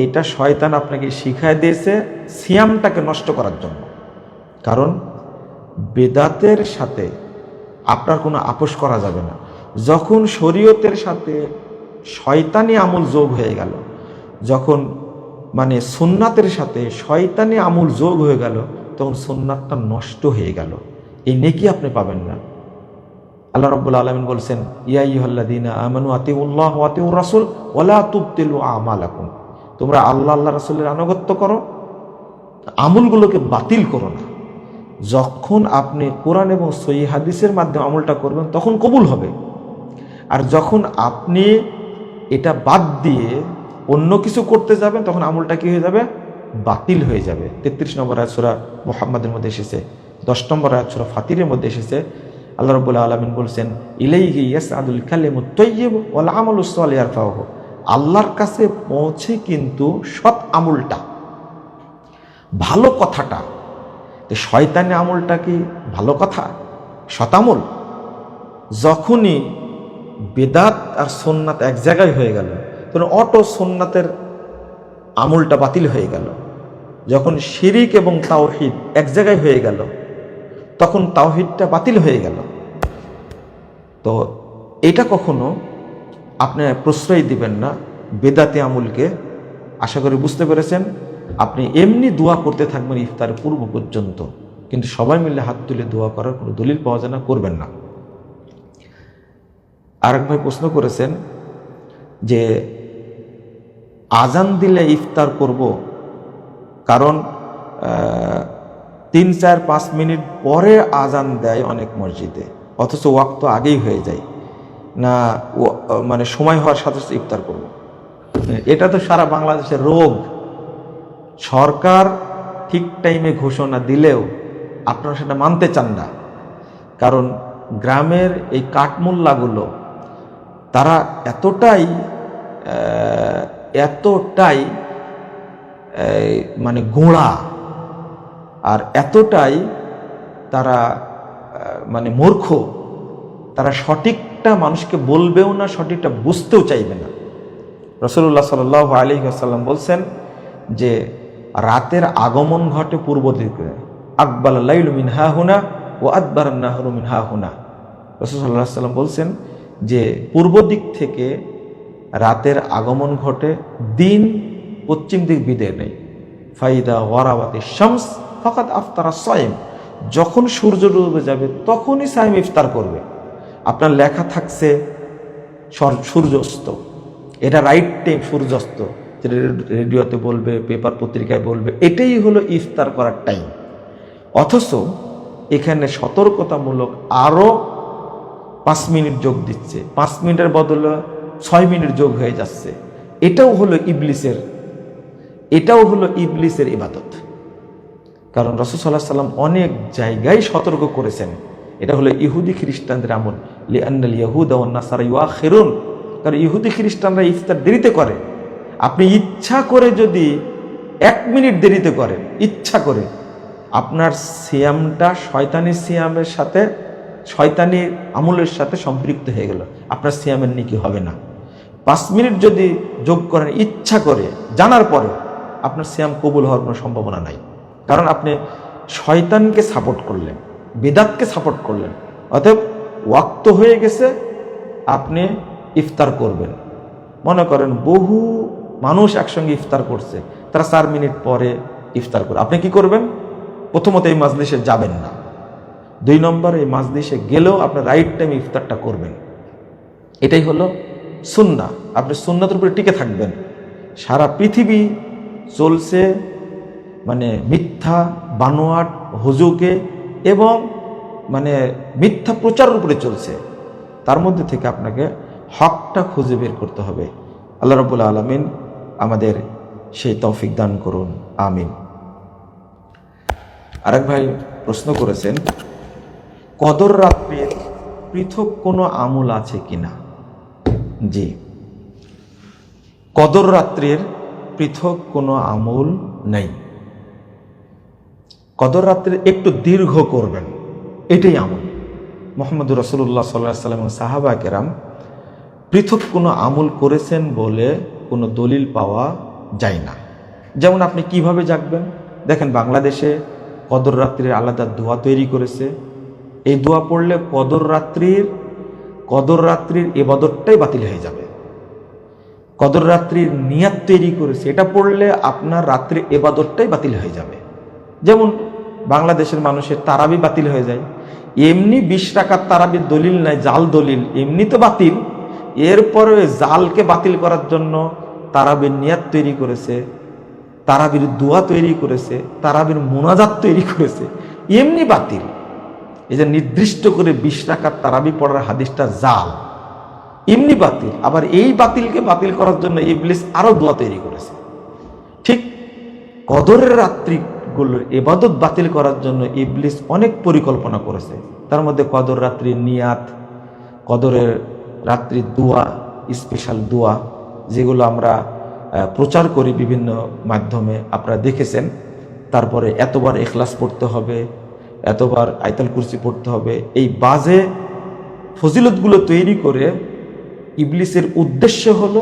এইটা শয়তান আপনাকে শিখায় দিয়েছে সিয়ামটাকে নষ্ট করার জন্য। কারণ বেদাতের সাথে আপনার কোনো আপোষ করা যাবে না। যখন শরীয়তের সাথে শয়তানি আমল যোগ হয়ে গেল, যখন মানে সুন্নাতের সাথে শয়তানি আমল যোগ হয়ে গেল, তখন সুন্নাতটা নষ্ট হয়ে গেল, এই নেকি আপনি পাবেন না। আল্লাহ রাব্বুল আলামিন বলছেন, ইয়া আইয়ুহাল্লাযীনা আমানু আতিউল্লাহ ওয়া আতিউর রাসূল ওয়া লা তুবতিলু আমালাকুম, তোমরা আল্লাহ রাসূলের আনুগত্য করো, আমলগুলোকে বাতিল করো না। যখন আপনি কোরআন এবং সহিহ হাদিসের মাধ্যমে আমলটা করবেন তখন কবুল হবে। আর যখন আপনি এটা বাদ দিয়ে অন্য কিছু করতে যাবেন তখন আমলটা কি হয়ে যাবে? বাতিল হয়ে যাবে। 33 নম্বর আয়াত সূরা মুহাম্মাদের মধ্যে এসেছে, 10 নম্বর আয়াত সূরা ফাতিরের মধ্যে এসেছে। আল্লাহ রাব্বুল আলামিন বলছেন, ইলাইহি ইয়াসআদুল কালিমুত তাইয়্যিব ওয়াল আমালুস সালিহ ইয়ারফাউহু, আল্লাহর কাছে পৌঁছে কিন্তু সৎ আমলটা, ভালো কথাটা। শয়তানি আমলটা কি ভালো কথা, সৎ আমল? যখনই বেদাত আর সুন্নাত এক জায়গায় হয়ে গেল তখন অটো সুন্নাতের আমলটা বাতিল হয়ে গেল। যখন শিরিক এবং তাওহীদ এক জায়গায় হয়ে গেল তখন তাওহীদটা বাতিল হয়ে গেল। তো এটা কখনো আপনি প্রশ্রয় দিবেন না বেদাতি আমলকে। আশা করি বুঝতে পেরেছেন। আপনি এমনি দোয়া করতে থাকবেন ইফতার পূর্ব পর্যন্ত, কিন্তু সবাই মিলে হাত তুলে দোয়া করার কোনো দলিল পাওয়া যায় না, করবেন না। আরেক ভাই প্রশ্ন করেছেন যে আজান দিলে ইফতার করব, কারণ 3-4-5 মিনিট পরে আজান দেয় অনেক মসজিদে, অথচ ওয়াক্ত আগেই হয়ে যায় না, মানে সময় হওয়ার সাথে সাথে ইফতার করব। এটা তো সারা বাংলাদেশের রোগ। সরকার ঠিক টাইমে ঘোষণা দিলেও আপনারা সেটা মানতে চান না। কারণ গ্রামের এই কাঠমোল্লাগুলো তারা এতটাই মানে গোঁড়া আর এতটাই তারা মানে মূর্খ, তারা সঠিকটা মানুষকে বলবেও না, সঠিকটা বুঝতেও চাইবে না। রাসূলুল্লাহ সাল্লাল্লাহু আলাইহি ওয়াসাল্লাম বলছেন যে রাতের আগমন ঘটে পূর্ব দিকে, আকবাল লাইলু মিন হাহুনা ওয়া আদবারান নাহরু মিন হাহুনা। রাসূল সাল্লাল্লাহু আলাইহি ওয়াসাল্লাম বলছেন যে পূর্ব দিক থেকে রাতের আগমন ঘটে, দিন পশ্চিম দিক বিদায় নেই। ফাইদা ওয়ারাবাতি শামস ফাকাদ আফতারা সাইম, যখন সূর্য ডুবে যাবে তখনই সাইম ইফতার করবে। আপনার লেখা থাকছে সূর্যাস্ত, এটা রাইট টাইম সূর্যাস্ত, যেটা রেডিওতে বলবে, পেপার পত্রিকায় বলবে, এটাই হলো ইফতার করার টাইম। অথচ এখানে সতর্কতামূলক আরও 5 মিনিট যোগ দিচ্ছে, 5 মিনিটের বদলে 6 মিনিট যোগ হয়ে যাচ্ছে। এটাও হলো ইবলিসের ইবাদত। কারণ রাসূল সাল্লাল্লাহু আলাইহি ওয়াসাল্লাম অনেক জায়গায় সতর্ক করেছেন, এটা হলো ইহুদি খ্রিস্টানদের আমল। লিআন্নাল ইয়াহুদা ওয়ান নাসারা ইউআখিরুন, কারণ ইহুদি খ্রিস্টানরা ইফতার দেরিতে করে। আপনি ইচ্ছা করে যদি 1 মিনিট দেরিতে করেন, ইচ্ছা করে, আপনার সিয়ামটা শয়তানি সিয়ামের সাথে, শয়তানি আমলের সাথে সম্পৃক্ত হয়ে গেল, আপনার সিয়ামের নেকি হবে না। 5 মিনিট যদি যোগ করেন ইচ্ছা করে, জানার পরে, আপনার সিয়াম কবুল হওয়ার কোনো সম্ভাবনা নাই। কারণ আপনি শয়তানকে সাপোর্ট করলেন, বিদআতকে সাপোর্ট করলেন। অতএব ওয়াক্ত হয়ে গেছে, আপনি ইফতার করবেন। মনে করেন বহু মানুষ একসঙ্গে ইফতার করছে, তারা 4 মিনিট পরে ইফতার করে, আপনি কি করবেন? প্রথমত এই মাজলিসে যাবেন না। 2 নম্বর, এই মাজলিসে গেলেও আপনি রাইট টাইম ইফতারটা করবেন। এটাই হলো সুন্নাহ। আপনি সুন্নাতের উপরে টিকে থাকবেন। সারা পৃথিবী চলছে মানে মিথ্যা বানোয়াট হুজুকে এবং মানে মিথ্যা প্রচারের উপরে চলছে। তার মধ্যে থেকে আপনাকে হকটা খুঁজে বের করতে হবে। আল্লাহ রাব্বুল আলামিন আমাদের সেই তৌফিক দান করুন, আমিন। আরেক ভাই প্রশ্ন করেছেন, কদর রাত্রির পৃথক কোনো আমল আছে কিনা? জি, কদর রাত্রির পৃথক কোনো আমল নেই। কদর রাত্রি একটু দীর্ঘ করবেন, এটাই আমল। মুহাম্মদুর রাসূলুল্লাহ সাল্লাল্লাহু আলাইহি ওয়াসাল্লাম সাহাবা কেরাম পৃথক কোনো আমল করেছেন বলে কোনো দলিল পাওয়া যায় না। যেমন আপনি কিভাবে জাগবেন, দেখেন বাংলাদেশে কদর রাত্রির আলাদা দোয়া তৈরি করেছে। এই দোয়া পড়লে কদর রাত্রির ইবাদতটাই বাতিল হয়ে যাবে। কদর রাত্রির নিয়াত তৈরি করেছে, এটা পড়লে আপনার রাত্রির ইবাদতটাই বাতিল হয়ে যাবে। যেমন বাংলাদেশের মানুষের তারাবি বাতিল হয়ে যায়, এমনি 20 রাকাত তারাবির দলিল নাই, জাল দলিল, এমনি তো বাতিল। এরপরে জালকে বাতিল করার জন্য তারাবির নিয়াত তৈরি করেছে, তারাবির দোয়া তৈরি করেছে, তারাবির মুনাজাত তৈরি করেছে, এমনি বাতিল। এই যে নির্দিষ্ট করে 20 রাকাত তারাবি পড়ার হাদিসটা জাল, এমনি বাতিল। আবার এই বাতিলকে বাতিল করার জন্য ইবলিস আরো দোয়া তৈরি করেছে। ঠিক কদরের রাত্রিগুলোর ইবাদত বাতিল করার জন্য ইবলিস অনেক পরিকল্পনা করেছে। তার মধ্যে কদর রাত্রির নিয়াত, কদরের রাত্রির দোয়া, স্পেশাল দোয়া যেগুলো আমরা প্রচার করি বিভিন্ন মাধ্যমে, আপনারা দেখেছেন। তারপরে এতবার ইখলাস পড়তে হবে, এতবার আয়াতুল কুরসি পড়তে হবে। এই বাজে ফজিলতগুলো তৈরি করে ইবলিসের উদ্দেশ্য হলো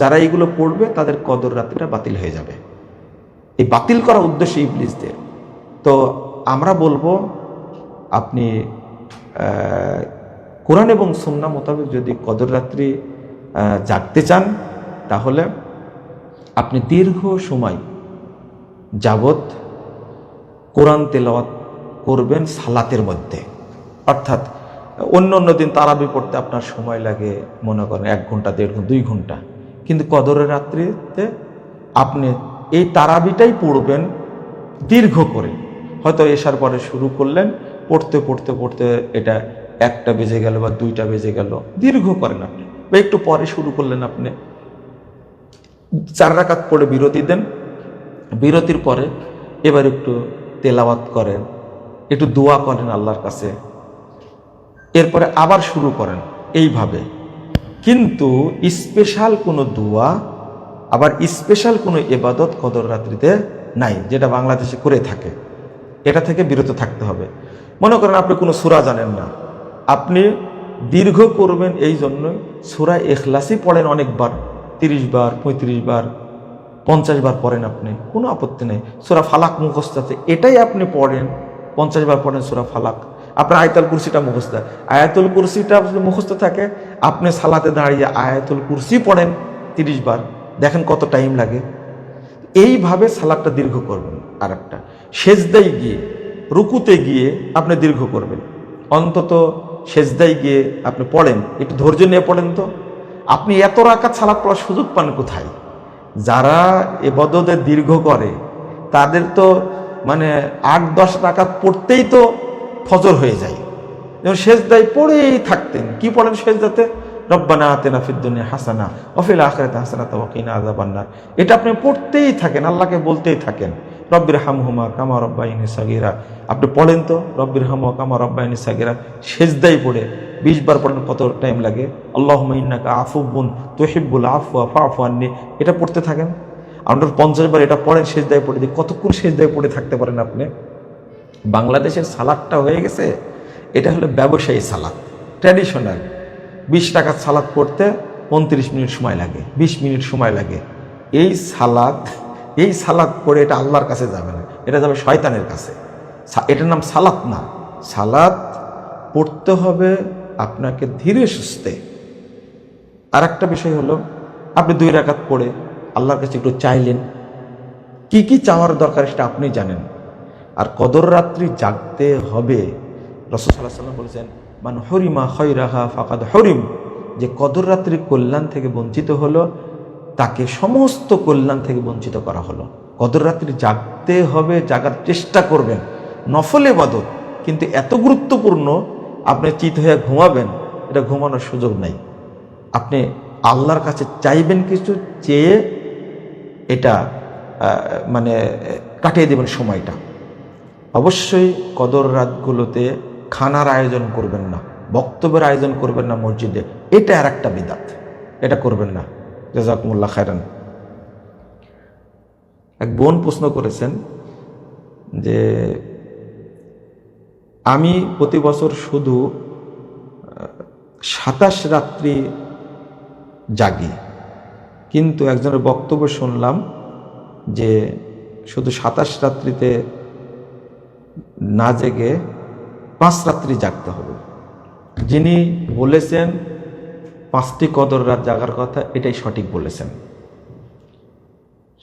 যারা এগুলো পড়বে তাদের কদর রাত্রিটা বাতিল হয়ে যাবে। এই বাতিল করা উদ্দেশ্য ইবলিসদের। তো আমরা বলবো আপনি কোরআন এবং সুন্নাহ মোতাবেক যদি কদর রাত্রি জাগতে চান, তাহলে আপনি দীর্ঘ সময় যাবত কোরআন তেলাওয়াত করবেন সালাতের মধ্যে। অর্থাৎ অন্য দিন তারাবি পড়তে আপনার সময় লাগে মনে করেন 1 ঘন্টা, 1.5 ঘন্টা, 2 ঘন্টা, কিন্তু কদরের রাত্রিতে আপনি এই তারাবিটাই পড়বেন দীর্ঘ করে। হয়তো এশার পরে শুরু করলেন, পড়তে পড়তে পড়তে এটা 1টা বেজে গেল বা 2টা বেজে গেল, দীর্ঘ করেন আপনি। বা একটু পরে শুরু করলেন, আপনি 4 রাকাত পড়ে বিরতি দেন, বিরতির পরে এবার একটু তেলাওয়াত করেন, একটু দোয়া করেন আল্লাহর কাছে, এরপরে আবার শুরু করেন এইভাবে। কিন্তু স্পেশাল কোনো দোয়া আবার স্পেশাল কোনো ইবাদত কদর রাত্রিতে নাই, যেটা বাংলাদেশে করে থাকে। এটা থেকে বিরত থাকতে হবে। মনে করেন আপনি কোনো সূরা জানেন না, আপনি দীর্ঘ করবেন এই জন্য সূরা ইখলাসই পড়েন অনেকবার, 30 বার, 35 বার, 50 বার পড়েন, আপনি কোনো আপত্তি নেই। সূরা ফালাক মুখস্থ আছে, এটাই আপনি পড়েন, 50 বার পড়েন সূরা ফালাক। আপনার আয়াতুল কুরসিটা মুখস্থ, আয়াতুল কুরসিটা মুখস্থ থাকে, আপনি সালাতে দাঁড়িয়ে আয়াতুল কুরসি পড়েন 30 বার, দেখেন কত টাইম লাগে। এইভাবে সালাতটা দীর্ঘ করবেন। আর একটা, সেজদায় গিয়ে, রুকুতে গিয়ে আপনি দীর্ঘ করবেন। অন্তত সেজদায় গিয়ে আপনি পড়েন, একটু ধৈর্য নিয়ে পড়েন। তো আপনি এত রাকাত সালাত পড়ার সুযোগ পান কোথায়? যারা ইবাদতে দীর্ঘ করে তাদের তো মানে 8-10 রাকাত পড়তেই তো ফজর হয়ে যায়। যেমন সেজদায় পড়েই থাকতেন, কি পড়েন সেজদাতে? রব্বানা আতিনা ফিদ দুনিয়া হাসানা ওয়া ফিল আখিরাতি হাসানাতাও ওয়া কিনা আযাবান্নার। এটা আপনি পড়তেই থাকেন, আল্লাহকে বলতেই থাকেন, রব্বির হামহুমা কামা রব্বায়ানি সাগীরা। আপনি পড়েন তো রব্বির হামহুমা কামা রব্বায়ানি সাগীরা, সেজদায় পড়ে 20 বার পড়েন, কত টাইম লাগে? আল্লাহুম্মা ইন্নাকা আফুবুন তুহিব্বুল আফওয়া ফাআফু আন্নি, এটা পড়তে থাকেন। আপনার 50 বার এটা পড়েন সেজদায় পড়ে, কতক্ষণ সেজদায় পড়ে থাকতে পারেন আপনি? বাংলাদেশের সালাদটা হয়ে গেছে, এটা হলো ব্যবসায়ী সালাদ, ট্র্যাডিশনাল। 20 টাকার সালাদ পড়তে 29 মিনিট সময় লাগে, 20 মিনিট সময় লাগে। এই সালাদ পড়ে এটা আল্লাহর কাছে যাবে না, এটা যাবে শয়তানের কাছে। এটার নাম সালাত না। সালাত পড়তে হবে আপনাকে ধীরে সুস্থে। আর একটা বিষয় হলো, আপনি 2 রাকাত পড়ে আল্লাহর কাছে একটু চাইলেন, কি কি চাওয়ার দরকার সেটা আপনি জানেন। আর কদর রাত্রি জাগতে হবে। রাসূল সাল্লাল্লাহু আলাইহি ওয়াসাল্লাম বলেছেন, মান হরিমা খায়রাহা ফাকাদ হরিম, যে কদর রাত্রির কল্যাণ থেকে বঞ্চিত হলো তাকে সমস্ত কল্যাণ থেকে বঞ্চিত করা হলো। কদর রাত্রি জাগতে হবে, জাগার চেষ্টা করবেন, নফল ইবাদত, কিন্তু এত গুরুত্বপূর্ণ আপনি চিত হয়ে ঘুমাবেন, এটা ঘুমানোর সুযোগ নাই। আপনি আল্লাহর কাছে চাইবেন, কিছু চেয়ে এটা মানে কাটিয়ে দেবেন সময়টা। অবশ্যই কদর রাতগুলোতে খানার আয়োজন করবেন না, বক্তব্যের আয়োজন করবেন না মসজিদে, এটা আর একটা বিদাত, এটা করবেন না। জাযাকুমুল্লাহ খায়রান। এক বোন প্রশ্ন করেছেন যে আমি প্রতি বছর শুধু 27 রাত্রি জাগি, কিন্তু একজনের বক্তব্য শুনলাম যে শুধু 27 রাত্রিতে না জেগে 5 রাত্রি জাগতে হবে। যিনি বলেছেন 5টি কদর রাত জাগার কথা, এটাই সঠিক বলেছেন।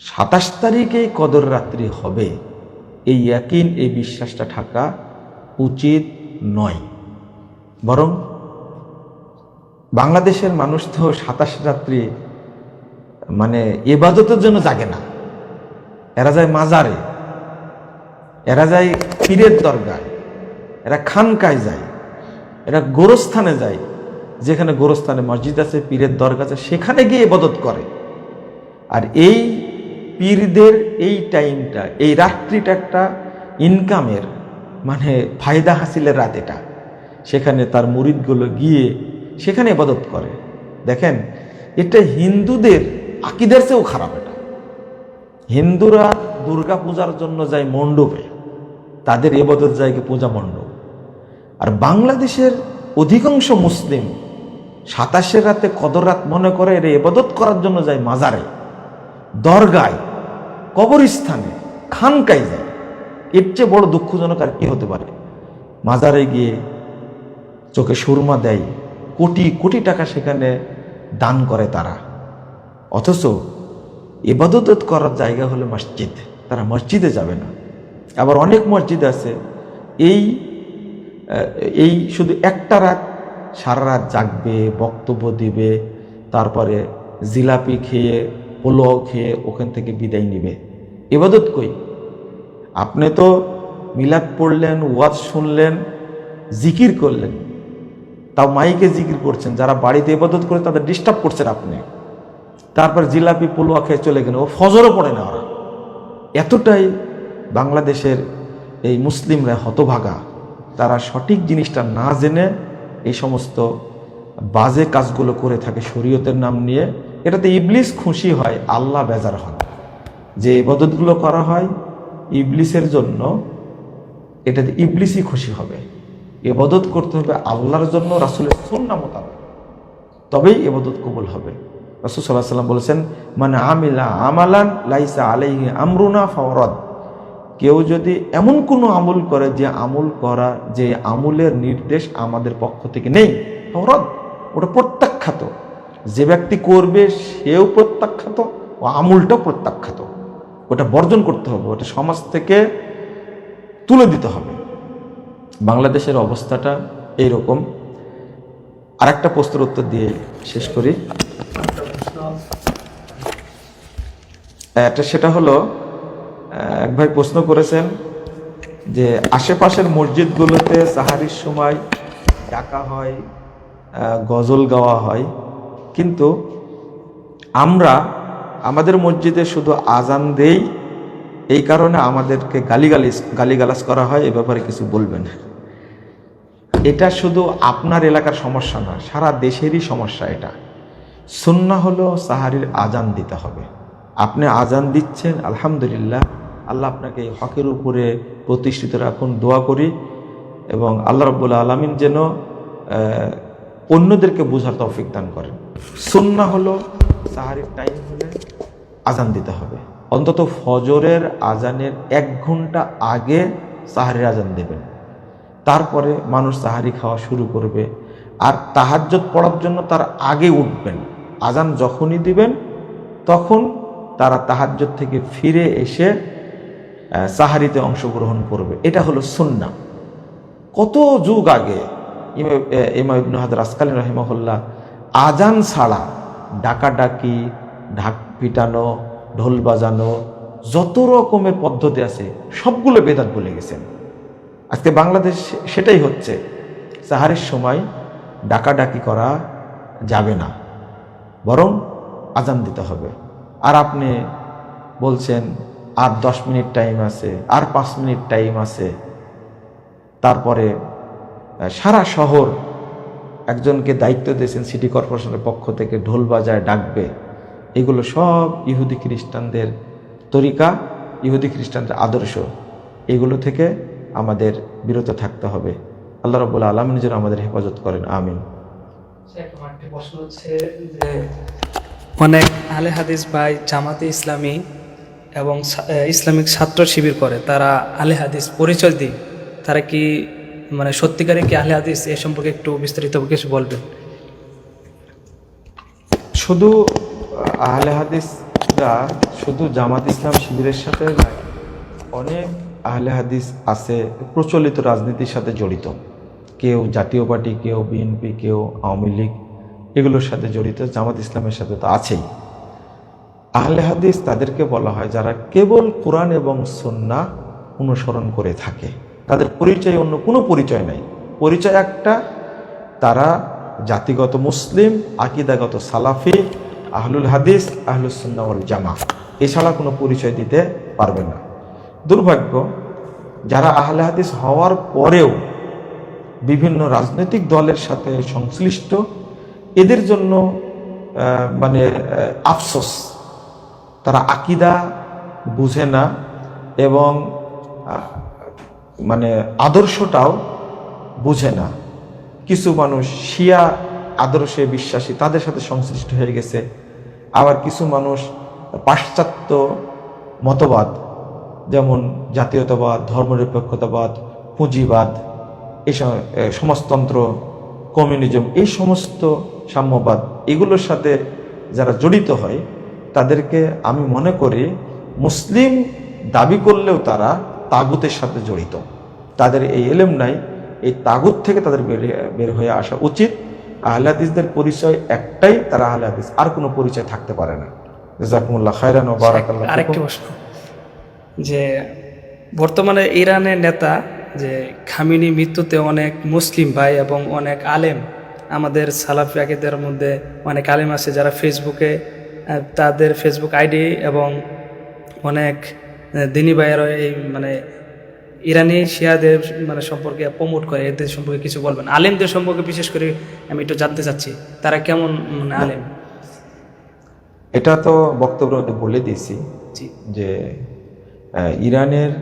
27 তারিখেই কদর রাত্রি হবে, এই ইয়াকিন, এই বিশ্বাসটা থাকা উচিত নয়। বরং বাংলাদেশের মানুষ তো 27 রাত্রি মানে ইবাদতের জন্য জাগে না। এরা যায় মাজারে, এরা যায় পীরের দরগায়, এরা খানকায় যায়, এরা গোরস্থানে যায়, যেখানে গোরস্থানে মসজিদ আছে, পীরের দরগা আছে, সেখানে গিয়ে ইবাদত করে। আর এই পীরদের এই টাইমটা, এই রাত্রিটা একটা ইনকামের মানে ফায়দা হাসিলের রাত। এটা সেখানে তার মুরিদগুলো গিয়ে সেখানে ইবাদত করে। দেখেন, এটা হিন্দুদের আকীদার চেয়েও খারাপ। এটা হিন্দুরা দুর্গা পূজার জন্য যায় মণ্ডপে, তাদের ইবাদত জায়গা পূজা মণ্ডপ। আর বাংলাদেশের অধিকাংশ মুসলিম 27 রাতে কদর রাত মনে করে এর ইবাদত করার জন্য যায় মাজারে, দরগায়, কবরস্থানে, খানকায় যায়। এর চেয়ে বড় দুঃখজনক আর কি হতে পারে? মাজারে গিয়ে চোখে সুরমা দেয়, কোটি কোটি টাকা সেখানে দান করে তারা, অথচ ইবাদত করার জায়গা হলো মসজিদ, তারা মসজিদে যাবে না। আবার অনেক মসজিদ আছে এই শুধু একটা রাত সারা রাত জাগবে, বক্তব্য দিবে, তারপরে জিলাপি খেয়ে, পোলাও খেয়ে ওখান থেকে বিদায় নিবে। ইবাদত কই? আপনি তো মিলাদ পড়লেন, ওয়াজ শুনলেন, জিকির করলেন, তাও মাইকে জিকির করছেন। যারা বাড়িতে ইবাদত করে তাদের ডিস্টার্ব করছেন আপনি। তারপর জিলাপি পোলোয়া খেয়ে চলে গেলেন, ও ফজরও পড়ে না ওরা। এতটাই বাংলাদেশের এই মুসলিমরা হতভাগা, তারা সঠিক জিনিসটা না জেনে এই সমস্ত বাজে কাজগুলো করে থাকে শরীয়তের নাম নিয়ে। এটাতে ইবলিস খুশি হয়, আল্লাহ বেজার হন। যে ইবাদতগুলো করা হয় ইবলিসের জন্য, এটাতে ইবলিসই খুশি হবে। ইবাদত করতে হবে আল্লাহর জন্য, রাসূলের সুন্নাহ মোতাবেক, তবেই ইবাদত কবুল হবে। রাসূল সাল্লাল্লাহু আলাইহি ওয়াসাল্লাম বলেছেন, মান আমিলা আমালান লাইসা আলাইহি আমরুনা ফাওরাদ। কেউ যদি এমন কোনো আমল করে যে আমল করা, যে আমলের নির্দেশ আমাদের পক্ষ থেকে নেই, ফাওরাদ, ওটা প্রত্যাখ্যাত। যে ব্যক্তি করবে সেও প্রত্যাখ্যাত, ও আমলটাও প্রত্যাখ্যাত। ওটা বর্জন করতে হবে, ওটা সমাজ থেকে তুলে দিতে হবে। বাংলাদেশের অবস্থাটা এইরকম। আর একটা প্রশ্নের উত্তর দিয়ে শেষ করি। সেটা হলো, এক ভাই প্রশ্ন করেছেন যে আশেপাশের মসজিদগুলোতে সাহারির সময় ডাকা হয়, গজল গাওয়া হয়, কিন্তু আমরা আমাদের মসজিদে শুধু আজান দেই, এই কারণে আমাদেরকে গালিগালাজ করা হয়। এ ব্যাপারে কিছু বলবেন? এটা শুধু আপনার এলাকার সমস্যা না, সারা দেশেরই সমস্যা এটা। সুন্নাহ হলো সাহারির আজান দিতে হবে। আপনি আজান দিচ্ছেন, আলহামদুলিল্লাহ, আল্লাহ আপনাকে হকের উপরে প্রতিষ্ঠিত রাখুন, দোয়া করি। এবং আল্লাহ রাব্বুল আলামিন যেন অন্যদেরকে বোঝার তৌফিক দান করেন। সুন্নাহ হলো সাহারির টাইম হলে আজান দিতে হবে। অন্তত ফজরের আজানের 1 ঘন্টা আগে সাহারির আজান দেবেন, তারপরে মানুষ সাহারি খাওয়া শুরু করবে। আর তাহাজ্জুদ পড়ার জন্য তার আগে উঠবেন। আজান যখনই দিবেন তখন তারা তাহাজ্জুদ থেকে ফিরে এসে সাহারিতে অংশগ্রহণ করবে। এটা হলো সুন্নাহ। কত যুগ আগে ইমাম ইবনে হাজার আসকালী রাহিমাহুল্লাহ আজান ছাড়া ডাকাডাকি, ঢাক পিটানো, ঢোল বাজানো, যত রকমের পদ্ধতি আছে সবগুলো বেদাত বলে গেছেন। আজকে বাংলাদেশ সেটাই হচ্ছে। সাহারির সময় ডাকাডাকি করা যাবে না, বরং আজান দিতে হবে। আর আপনি বলছেন আর 10 মিনিট টাইম আছে, আর 5 মিনিট টাইম আছে। তারপরে সারা শহর একজনকে দায়িত্ব দিয়েছেন সিটি কর্পোরেশনের পক্ষ থেকে, ঢোল বাজায় ডাকবে। এগুলো সব ইহুদি খ্রিস্টানদের তরিকা, ইহুদি খ্রিস্টানদের আদর্শ। এগুলো থেকে আমাদের বিরত থাকতে হবে। আল্লাহ রাব্বুল আলামিন যেন আমাদের হেফাজত করেন, আমিন। একটি প্রশ্ন হচ্ছে যে অনেক আহলে হাদিস ভাই জামাতে ইসলামী এবং ইসলামিক ছাত্র শিবির করে, তারা আহলে হাদিস পরিচয় দিই, তারা কি মানে সত্যিকারে কি আহলে হাদিস? এ সম্পর্কে একটু বিস্তারিত কিছু বলবেন। শুধু আহলে হাদিসরা শুধু জামাত ইসলাম শিবিরের সাথে নয়, অনেক আহলে হাদিস আছে প্রচলিত রাজনীতির সাথে জড়িত। কেউ জাতীয় পার্টি, কেউ বিএনপি, কেউ আওয়ামী লীগ, এগুলোর সাথে জড়িত। জামাত ইসলামের সাথে তো আছেই। আহলে হাদিস তাদেরকে বলা হয় যারা কেবল কোরআন এবং সুন্নাহ অনুসরণ করে থাকে। তাদের পরিচয় অন্য কোনো পরিচয় নাই। পরিচয় একটা, তারা জাতিগত মুসলিম, আকীদাগত সালাফি, আহলুল হাদিস, আহলুস সুন্নাহ ওয়াল জামাত, এছাড়া কোনো পরিচয় দিতে পারবে না। দুর্ভাগ্য, যারা আহলে হাদিস হওয়ার পরেও বিভিন্ন রাজনৈতিক দলের সাথে সংশ্লিষ্ট, এদের জন্য মানে আফসোস, তারা আকীদা বুঝে না এবং মানে আদর্শটাও বুঝে না। কিছু মানুষ শিয়া আদর্শে বিশ্বাসী, তাদের সাথে সংশ্লিষ্ট হয়ে গেছে। আবার কিছু মানুষ পাশ্চাত্য মতবাদ, যেমন জাতীয়তাবাদ, ধর্মনিরপেক্ষতাবাদ, পুঁজিবাদ, এই সমাজতন্ত্র, কমিউনিজম, এই সমস্ত সাম্যবাদ, এগুলোর সাথে যারা জড়িত হয়, তাদেরকে আমি মনে করি মুসলিম দাবি করলেও তারা তাগুতের সাথে জড়িত। তাদের এই এলেম নাই, এই তাগুত থেকে তাদের বের হয়ে আসা উচিত। আহলে হাদিসদের পরিচয় একটাই, তারা আহলে হাদিস, আর কোনো পরিচয় থাকতে পারে না। জাযাকুমুল্লাহ খায়রান ওয়া বারাকাল্লাহু ফিকুম। আরেকটি প্রশ্ন, যে বর্তমানে ইরানের নেতা যে খামেনি মৃত্যুতে অনেক মুসলিম ভাই এবং অনেক আলেম, আমাদের সালাফি আকীদার মধ্যে অনেক আলেম আছে যারা ফেসবুকে তাদের ফেসবুক আইডি এবং অনেক দিনী ভাইয়েরা এই মানে ইরানি শিয়াদের মানে সম্পর্কে প্রমোট করে, এদের সম্পর্কে কিছু বলবেন। আলেমদের সম্পর্কে বিশেষ করে আমি একটু জানতে চাচ্ছি, তারা কেমন মানে আলেম? এটা তো বক্তব্য বলে দিয়েছি যে ইরানের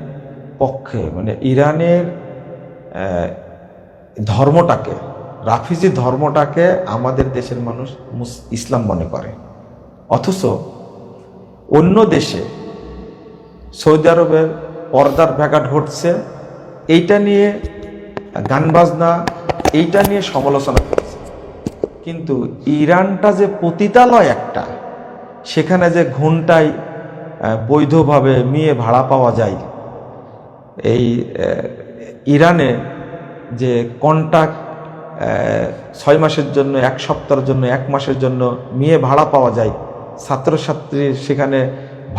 পক্ষে, মানে ইরানের ধর্মটাকে, রাফিজি ধর্মটাকে আমাদের দেশের মানুষ ইসলাম মনে করে। অথচ অন্য দেশে, সৌদি আরবের পর্দার ব্যাঘাট ঘটছে, এইটা নিয়ে গান বাজনা, এইটা নিয়ে সমালোচনা করছে। কিন্তু ইরানটা যে পতিতালয় একটা, সেখানে যে ঘন্টায় বৈধভাবে মেয়ে ভাড়া পাওয়া যায়, এই ইরানে যে কন্ট্রাক্ট 6 মাসের জন্য, 1 সপ্তাহের জন্য, 1 মাসের জন্য মেয়ে ভাড়া পাওয়া যায়, ছাত্রছাত্রী সেখানে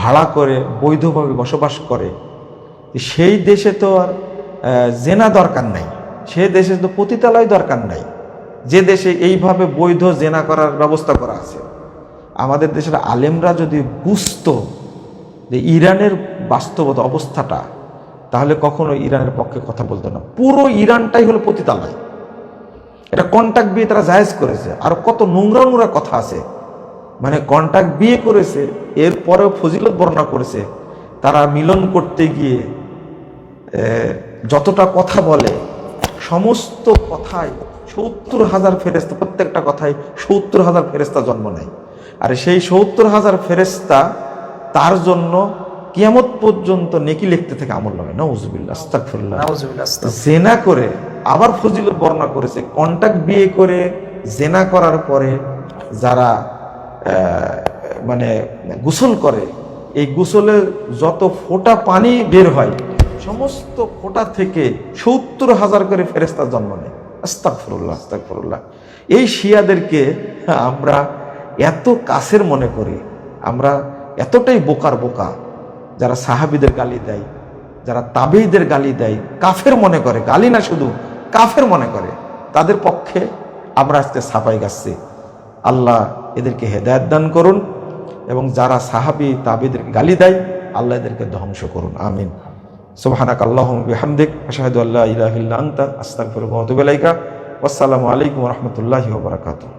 ভাড়া করে বৈধভাবে বসবাস করে, সেই দেশে তো আর জেনা দরকার নাই, সে দেশে তো পতিতালয় দরকার নাই, যে দেশে এইভাবে বৈধ জেনা করার ব্যবস্থা করা আছে। আমাদের দেশের আলেমরা যদি বুঝতো যে ইরানের বাস্তবতা অবস্থাটা, তাহলে কখনো ইরানের পক্ষে কথা বলতো না। পুরো ইরানটাই হলো পতিতালয়। এটা কন্ট্রাক্ট বিয়ে তারা জায়েজ করেছে। আর কত নোংরা নোংরা কথা আছে, মানে কন্ট্রাক্ট বিয়ে করেছে, এরপরেও ফজিলত বর্ণনা করেছে। তারা মিলন করতে গিয়ে যতটা কথা বলে, সমস্ত কথায় 70,000 ফেরেশতা, প্রত্যেকটা কথায় 70,000 ফেরেশতা জন্ম নেয়। আর সেই 70,000 ফেরেশতা তার জন্য কিয়ামত পর্যন্ত নেকি লিখতে থাকে আমল নামে। নাউজুবিল্লাহ, আস্তাগফিরুল্লাহ। জেনা করে আবার ফজিলত বর্ণনা করেছে। কন্ট্রাক্ট বিয়ে করে জেনা করার পরে যারা মানে গোসল করে, এই গোসলের যত ফোঁটা পানি বের হয়, সমস্ত ফোঁটা থেকে 70,000 করে ফেরেশতা জন্ম নেয়। আস্তাগফিরুল্লাহ, আস্তাগফিরুল্লাহ। এই শিয়াদেরকে আমরা এত কাছের মনে করি, আমরা এতটাই বোকার বোকা, যারা সাহাবীদের গালি দেয়, যারা তাবেঈদের গালি দেয়, কাফের মনে করে, গালি না শুধু কাফের মনে করে, তাদের পক্ষে আমরা আজকে সাফাই গাচ্ছি। আল্লাহ এদেরকে হেদায়েত দান করুন, এবং যারা সাহাবী তাবেঈদের গালি দেয়, আল্লাহ এদেরকে ধ্বংস করুন, আমিন। সুবহানাক আল্লাহুম্মা বিহামদিক, আশহাদু আল্লা ইলাহা ইল্লা আনতা, আস্তাগফিরুকা ওয়া আতুবু ইলাইকা। ওয়াসসালামু আলাইকুম ওয়া রাহমাতুল্লাহি ওয়া বারাকাতুহু।